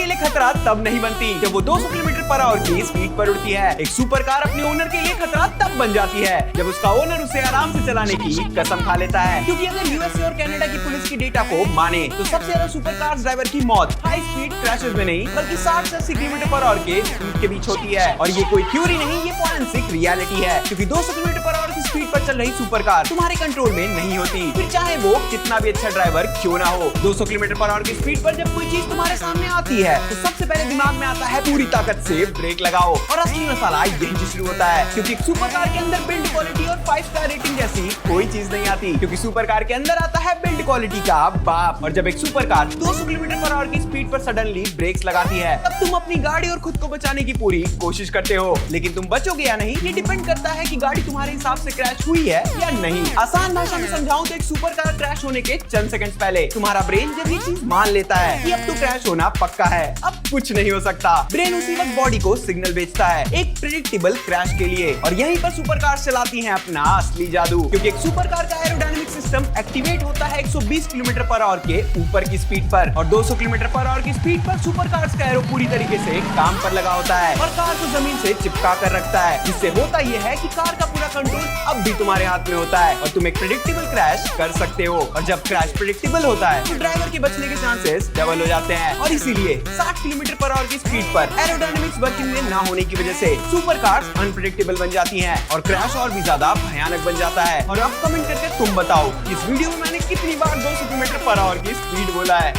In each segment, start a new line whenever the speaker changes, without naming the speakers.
के लिए खतरा तब नहीं बनती जब वो 200 किलोमीटर पर आवर की स्पीड पर उड़ती है। एक सुपर कार अपने ओनर के लिए खतरा तब बन जाती है जब उसका ओनर उसे आराम से चलाने की कसम खा लेता है। क्योंकि अगर यूएसए और कनाडा की पुलिस की डेटा को माने तो सबसे ज्यादा सुपर कार ड्राइवर की मौत हाई स्पीड क्रैशेस में नहीं बल्कि 60 से 80 किलोमीटर पर आवर के स्पीड के बीच होती है। और ये कोई थ्योरी नहीं, ये फॉरेंसिक रियलिटी है। क्योंकि 200 किलोमीटर पर आवर की स्पीड पर चल रही सुपर कार तुम्हारे कंट्रोल में नहीं होती, फिर चाहे वो कितना भी अच्छा ड्राइवर क्यों ना हो। 200 किलोमीटर पर आवर की स्पीड पर जब कोई चीज तुम्हारे सामने आती है तो सबसे पहले दिमाग में आता है पूरी ताकत से ब्रेक लगाओ। और असली मसाला यहीं से शुरू होता है, क्योंकि सुपर कार के अंदर बिल्ड क्वालिटी और 5 स्टार रेटिंग जैसी कोई चीज नहीं आती। क्योंकि सुपर कार के अंदर आता है बिल्ड क्वालिटी का बाप। और जब एक super car 200 kilometre per hour की स्पीड पर सडनली ब्रेक्स लगाती है तब तुम अपनी गाड़ी और खुद को बचाने की पूरी कोशिश करते हो, लेकिन तुम बचोगे या नहीं ये डिपेंड करता है कि गाड़ी तुम्हारे हिसाब से क्रैश हुई है या नहीं। आसान भाषा में समझाऊं तो एक सुपर कार क्रैश होने के चंद सेकंड्स पहले तुम्हारा ब्रेन जब ये चीज मान लेता है कि अब तो क्रैश होना पक्का है, अब कुछ नहीं हो सकता, ब्रेन उसी वक्त बॉडी को सिग्नल भेजता है एक प्रेडिक्टेबल क्रैश के लिए। और यहीं पर सुपर कार चलाती हैं अपना असली जादू, क्योंकि एक सुपर कार का एरोडायनामिक सिस्टम एक्टिवेट होता है 120 किलोमीटर पर आवर के ऊपर की स्पीड पर। और 200 किलोमीटर पर आवर की स्पीड पर सुपर कार्स का एरो पूरी तरीके से काम पर लगा होता है और कार को जमीन से चिपका कर रखता है, जिससे होता यह है कि कार का पूरा कंट्रोल अब भी तुम्हारे हाथ में होता है और तुम एक प्रेडिक्टेबल क्रैश कर सकते हो। और जब क्रैश प्रेडिक्टेबल होता है तो ड्राइवर के बचने के चांसेस डबल हो जाते हैं। और इसीलिए 60 किलोमीटर पर आवर की स्पीड पर एरोडायनामिक्स वर्किंग में ना होने की वजह से सुपर कार्स अनप्रेडिक्टेबल बन जाती हैं और क्रैश और भी ज्यादा भयानक बन जाता है। और अब कमेंट करके तुम बताओ इस वीडियो में मैंने कितनी बार 200 किलोमीटर पर आवर की स्पीड बोला है।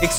एक